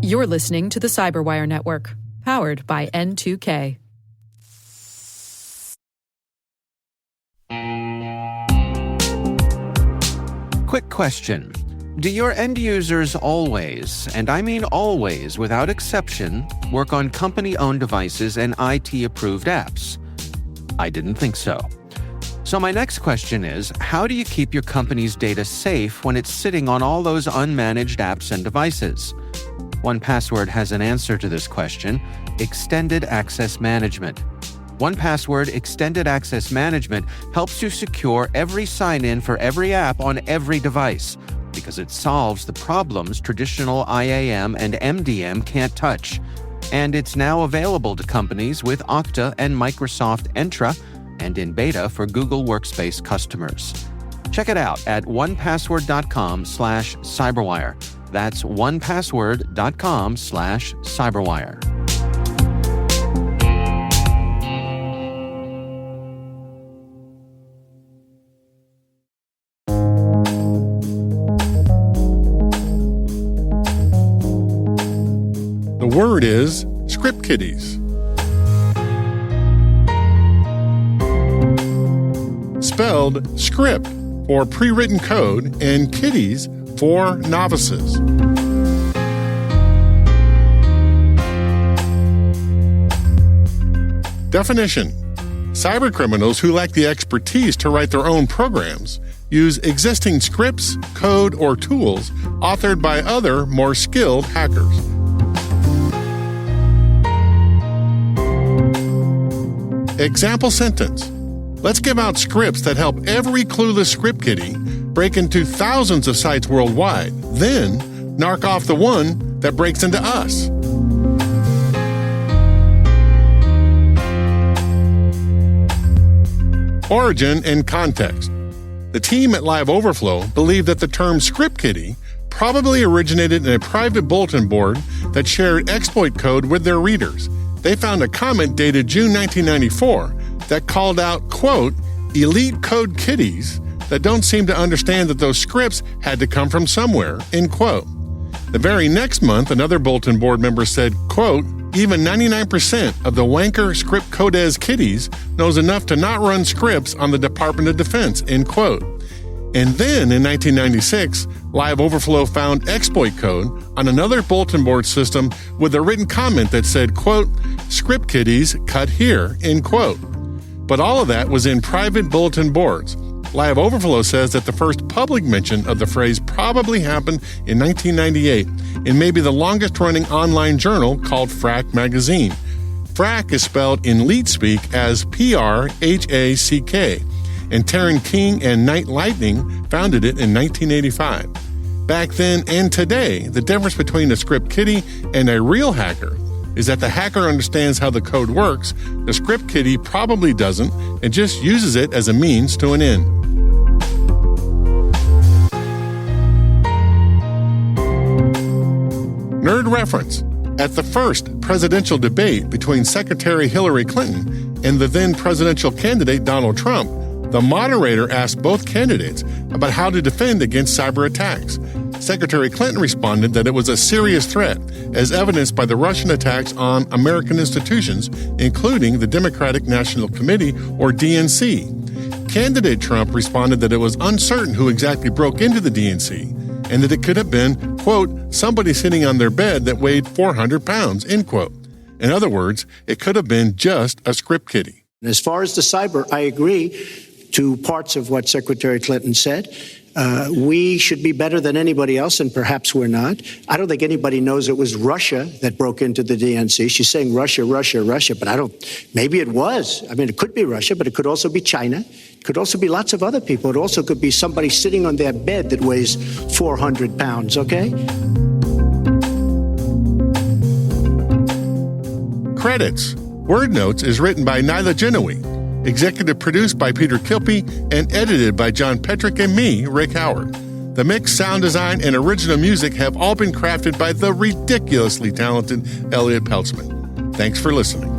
You're listening to the Cyberwire Network, powered by N2K. Quick question. Do your end users always, and I mean always without exception, work on company-owned devices and IT-approved apps? I didn't think so. So my next question is, how do you keep your company's data safe when it's sitting on all those unmanaged apps and devices? 1Password has an answer to this question: Extended Access Management. 1Password Extended Access Management helps you secure every sign-in for every app on every device, because it solves the problems traditional IAM and MDM can't touch. And it's now available to companies with Okta and Microsoft Entra, and in beta for Google Workspace customers. Check it out at 1password.com/cyberwire. That's 1password.com/cyberwire. The word is script kiddies. Spelled script for pre-written code and kiddies for novices. Definition: cybercriminals who lack the expertise to write their own programs use existing scripts, code, or tools authored by other, more skilled hackers. Example sentence: let's give out scripts that help every clueless script kiddie break into thousands of sites worldwide, then narc off the one that breaks into us. Origin and context. The team at Live Overflow believe that the term script kiddie probably originated in a private bulletin board that shared exploit code with their readers. They found a comment dated June 1994 that called out, quote, elite code kiddies that don't seem to understand that those scripts had to come from somewhere, end quote. The very next month, another bulletin board member said, quote, even 99% of the wanker script codes kiddies knows enough to not run scripts on the Department of Defense, end quote. And then in 1996, Live Overflow found exploit code on another bulletin board system with a written comment that said, quote, script kiddies cut here, end quote. But all of that was in private bulletin boards. Live Overflow says that the first public mention of the phrase probably happened in 1998 in maybe the longest-running online journal called Frack Magazine. Frack is spelled in leet speak as Prhack, and Taryn King and Night Lightning founded it in 1985. Back then and today, the difference between a script kiddie and a real hacker is that the hacker understands how the code works, the script kiddie probably doesn't, and just uses it as a means to an end. Nerd reference. At the first presidential debate between Secretary Hillary Clinton and the then presidential candidate Donald Trump, the moderator asked both candidates about how to defend against cyber attacks. Secretary Clinton responded that it was a serious threat, as evidenced by the Russian attacks on American institutions, including the Democratic National Committee, or DNC. Candidate Trump responded that it was uncertain who exactly broke into the DNC, and that it could have been, quote, somebody sitting on their bed that weighed 400 pounds, end quote. In other words, it could have been just a script kiddie. As far as the cyber, I agree to parts of what Secretary Clinton said. We should be better than anybody else, and perhaps we're not. I don't think anybody knows it was Russia that broke into the DNC. She's saying Russia, Russia, Russia, but maybe it was. I mean, it could be Russia, but it could also be China. It could also be lots of other people. It also could be somebody sitting on their bed that weighs 400 pounds, okay? Credits. Word Notes is written by Nyla Genoe, executive produced by Peter Kilpie, and edited by John Petrick and me, Rick Howard. The mix, sound design, and original music have all been crafted by the ridiculously talented Elliot Peltzman. Thanks for listening.